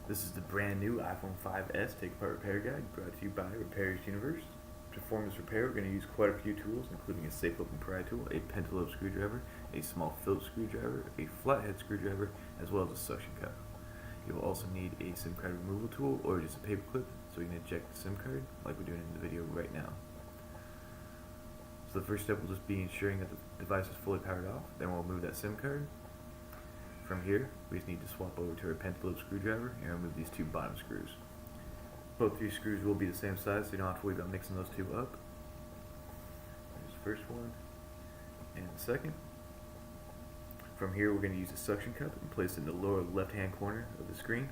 This is the brand new iPhone 5S Take Apart Repair Guide brought to you by Repairers Universe. To perform this repair, we're going to use quite a few tools, including a safe open pry tool, a pentalobe screwdriver, a small Phillips screwdriver, a flathead screwdriver, as well as a suction cup. You will also need a SIM card removal tool or just a paper clip so we can eject the SIM card like we're doing in the video right now. So the first step will just be ensuring that the device is fully powered off. Then we'll remove that SIM card. From here, we just need to swap over to our pentalobe screwdriver and remove these two bottom screws. Both these screws will be the same size, so you don't have to worry about mixing those two up. There's the first one and the second. From here, we're going to use a suction cup and place it in the lower left-hand corner of the screen.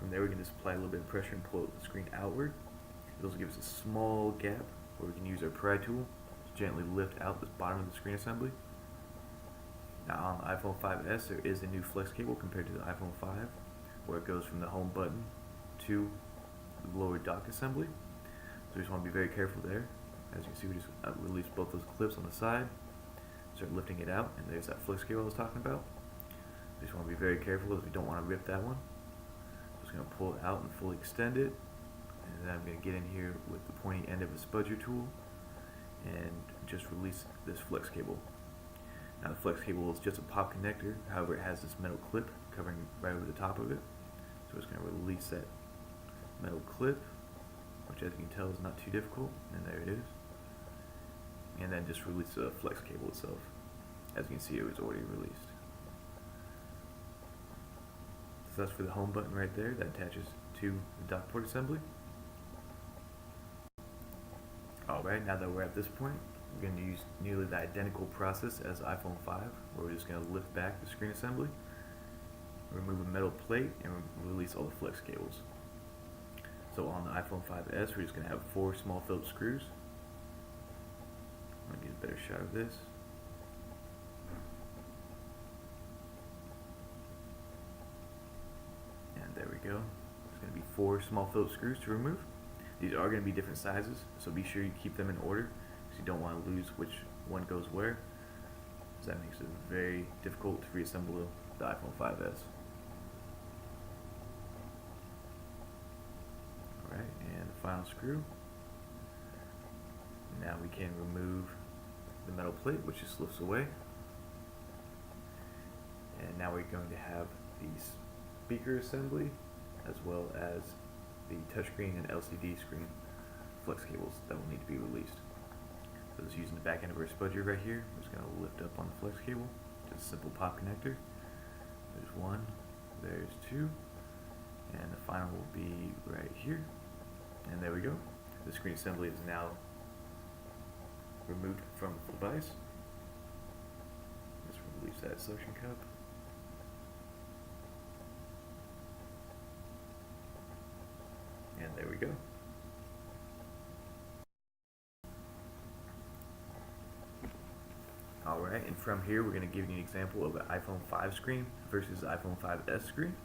From there, we can just apply a little bit of pressure and pull the screen outward. It'll also give us a small gap where we can use our pry tool to gently lift out the bottom of the screen assembly. Now on the iPhone 5S, there is a new flex cable compared to the iPhone 5, where it goes from the home button to the lower dock assembly. So we just want to be very careful there. As you can see, we just release both those clips on the side, start lifting it out, and there's that flex cable I was talking about. We just want to be very careful as we don't want to rip that one. Just going to pull it out and fully extend it, and then I'm going to get in here with the pointy end of a spudger tool and just release this flex cable. Now the flex cable is just a pop connector, however it has this metal clip covering right over the top of it. So we're just going to release that metal clip, which as you can tell is not too difficult, and there it is. And then just release the flex cable itself. As you can see, it was already released. So that's for the home button right there that attaches to the dock port assembly. Alright, now that we're at this point, we're going to use nearly the identical process as iPhone 5, where we're just going to lift back the screen assembly, remove a metal plate, and release all the flex cables. So on the iPhone 5S, we're just going to have 4 small Phillips screws. I'm going to get a better shot of this. And there we go. There's going to be 4 small Phillips screws to remove. These are going to be different sizes, so be sure you keep them in order, because you don't want to lose which one goes where, because that makes it very difficult to reassemble the iPhone 5S. Alright, and the final screw. Now we can remove the metal plate, which just lifts away. And now we're going to have the speaker assembly, as well as the touchscreen and LCD screen flex cables that will need to be released. So just using the back end of our spudger right here, we're just going to lift up on the flex cable, just a simple pop connector. There's one, there's two, and the final will be right here. And there we go. The screen assembly is now removed from the device. Just release that suction cup. And there we go. Alright, and from here we're going to give you an example of an iPhone 5 screen versus the iPhone 5S screen.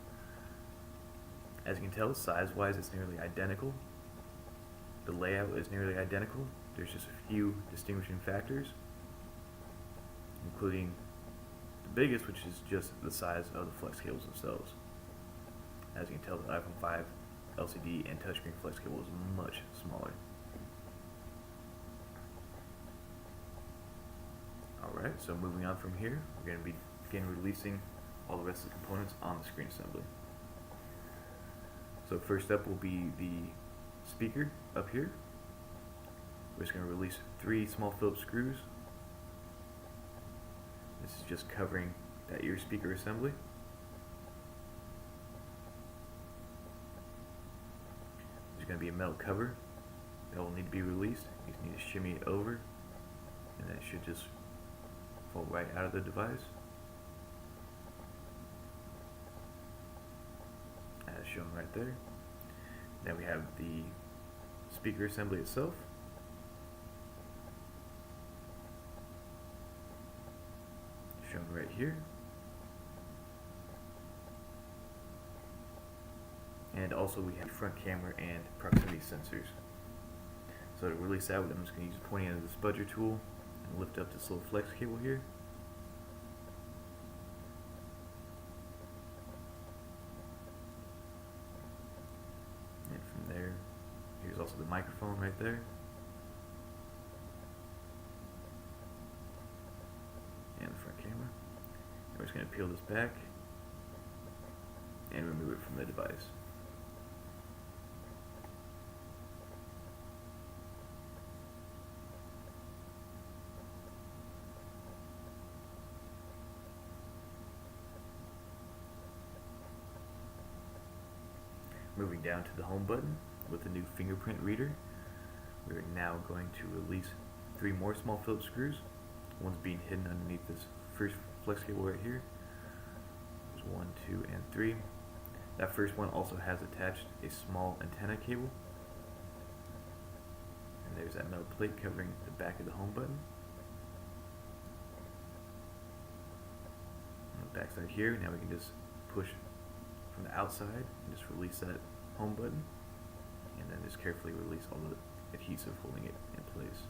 As you can tell, size-wise it's nearly identical. The layout is nearly identical. There's just a few distinguishing factors, including the biggest, which is just the size of the flex cables themselves. As you can tell, the iPhone 5 LCD and touchscreen flex cable is much smaller. Alright, so moving on from here, we're going to begin releasing all the rest of the components on the screen assembly. So first up will be the speaker up here. We're just going to release 3 small Phillips screws. This is just covering that ear speaker assembly. There's going to be a metal cover that will need to be released. You just need to shimmy it over, and that should just fall right out of the device, as shown right there. Then we have the speaker assembly itself. Shown right here. And also we have front camera and proximity sensors. So to release that, I'm just going to use the pointy end of the spudger tool and lift up this little flex cable here. microphone right there. And the front camera. And we're just going to peel this back and remove it from the device. Moving down to the home button with the new fingerprint reader, we're now going to release 3 more small Phillips screws. One's being hidden underneath this first flex cable right here. There's 1, 2, and 3. That first one also has attached a small antenna cable. And there's that metal plate covering the back of the home button. On the back side here, now we can just push from the outside and just release that home button, and then just carefully release all the adhesive holding it in place.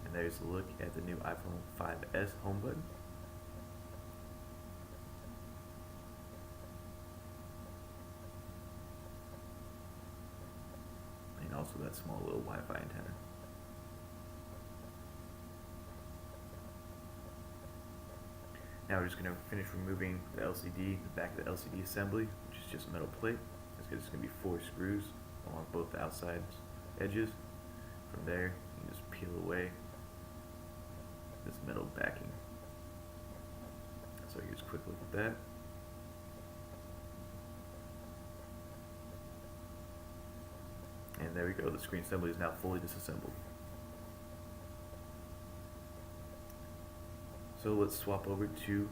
And there's a look at the new iPhone 5S home button. And also that small little Wi-Fi antenna. Now we're just going to finish removing the LCD, the back of the LCD assembly, which is just a metal plate. It's going to be 4 screws along both the outside edges. From there, you can just peel away this metal backing. So here's a quick look at that. And there we go, the screen assembly is now fully disassembled. So let's swap over to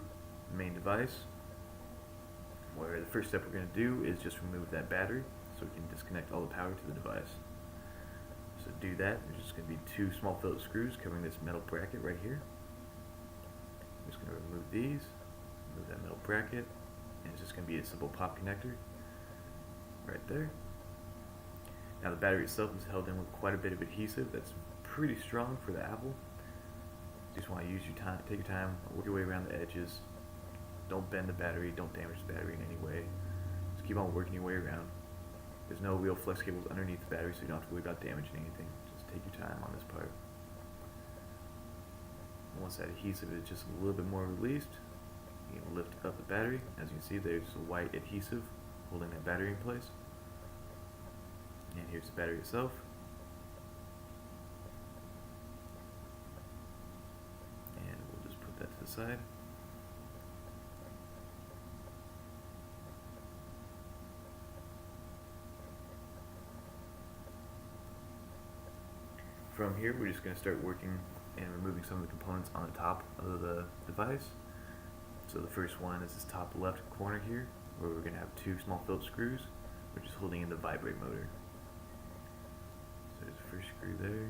the main device, where the first step we're going to do is just remove that battery so we can disconnect all the power to the device. So to do that, there's just going to be 2 small Phillips screws covering this metal bracket right here. I'm just going to remove these, remove that metal bracket, and it's just going to be a simple pop connector right there. Now the battery itself is held in with quite a bit of adhesive that's pretty strong for the Apple. You just want to use your time, take your time, work your way around the edges. Don't bend the battery, don't damage the battery in any way. Just keep on working your way around. There's no real flex cables underneath the battery, so you don't have to worry about damaging anything. Just take your time on this part. And once that adhesive is just a little bit more released, you can lift up the battery. As you can see, there's a white adhesive holding that battery in place. And here's the battery itself. And we'll just put that to the side. From here, we're just going to start working and removing some of the components on the top of the device. So the first one is this top left corner here, where we're going to have 2 small Phillips screws, which is holding in the vibrate motor. So there's the first screw there.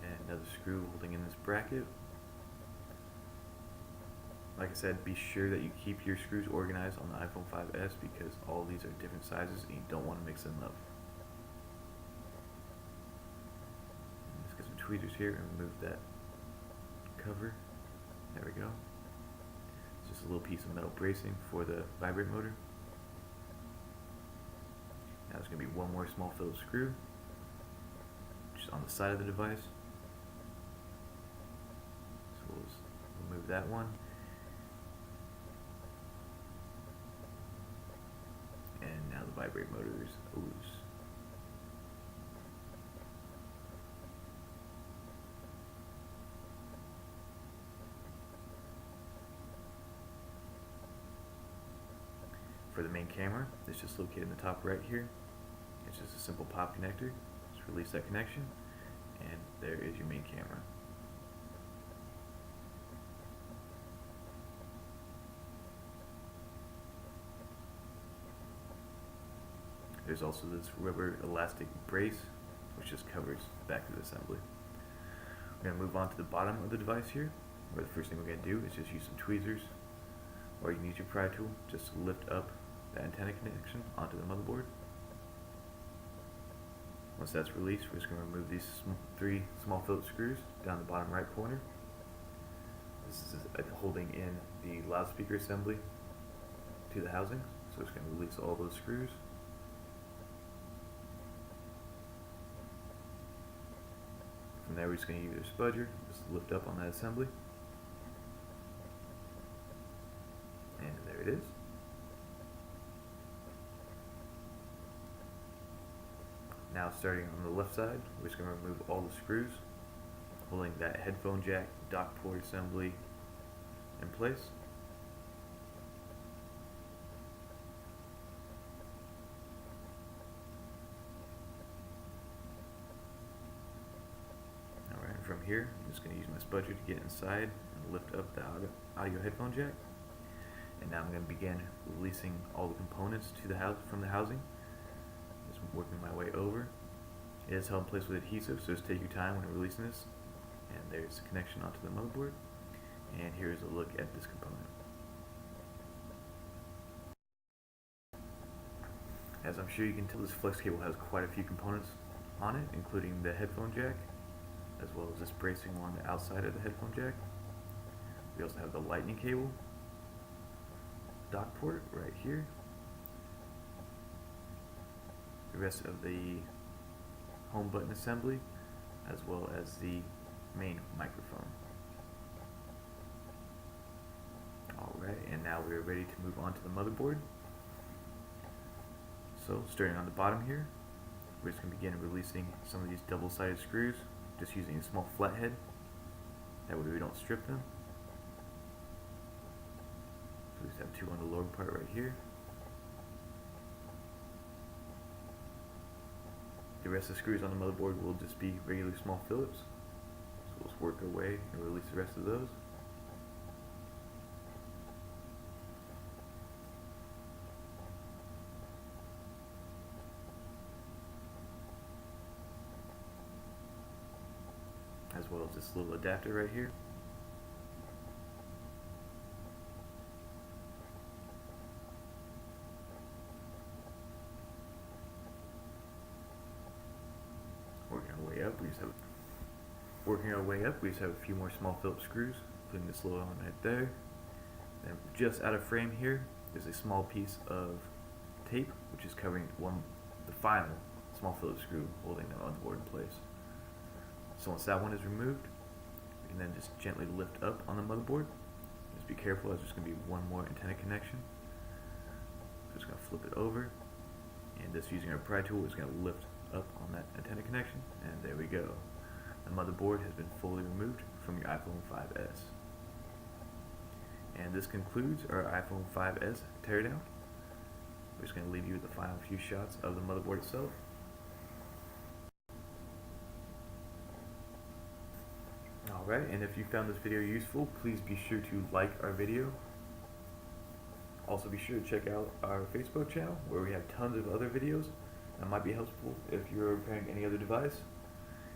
And another screw holding in this bracket. Like I said, be sure that you keep your screws organized on the iPhone 5S because all of these are different sizes and you don't want to mix them up. Let's get some tweezers here and remove that cover. There we go. It's just a little piece of metal bracing for the vibrate motor. Now there's going to be 1 more small Phillips screw, just on the side of the device. So we'll just remove that one. And now the vibrate motor is loose. For the main camera, it's just located in the top right here. It's just a simple pop connector. Just release that connection, and there is your main camera. There's also this rubber elastic brace, which just covers the back of the assembly. We're going to move on to the bottom of the device here, where the first thing we're going to do is just use some tweezers, or you can use your pry tool just to lift up the antenna connection onto the motherboard. Once that's released, we're just going to remove these 3 small Phillips screws down the bottom right corner. This is holding in the loudspeaker assembly to the housing. So it's going to release all those screws. From there we're just going to use a spudger, just lift up on that assembly. And there it is. Now starting on the left side, we're just going to remove all the screws holding that headphone jack dock port assembly in place. Alright, from here, I'm just going to use my spudger to get inside and lift up the audio headphone jack. And now I'm going to begin releasing all the components to the house from the housing. Just working my way over. It is held in place with adhesive, so just take your time when releasing this. And there's the connection onto the motherboard. And here's a look at this component. As I'm sure you can tell, this flex cable has quite a few components on it, including the headphone jack, as well as this bracing along the outside of the headphone jack. We also have the lightning cable, dock port right here, the rest of the home button assembly, as well as the main microphone. Alright, and now we're ready to move on to the motherboard. So starting on the bottom here, we're just going to begin releasing some of these double-sided screws, just using a small flathead, that way we don't strip them. So we just have two on the lower part right here. The rest of the screws on the motherboard will just be regular small Phillips. So we'll just work our way and release the rest of those. As well as this little adapter right here. Working our way up, we just have a few more small Phillips screws, putting this little one right there. Then just out of frame here, there's a small piece of tape, which is covering the final small Phillips screw holding the motherboard in place. So once that one is removed, we can then just gently lift up on the motherboard. Just be careful, as there's going to be one more antenna connection. So just going to flip it over, and just using our pry tool is going to lift up on that antenna connection, and there we go. The motherboard has been fully removed from your iPhone 5S. And this concludes our iPhone 5S teardown. We're just going to leave you with the final few shots of the motherboard itself. Alright, and if you found this video useful, please be sure to like our video. Also be sure to check out our Facebook channel, where we have tons of other videos that might be helpful if you're repairing any other device.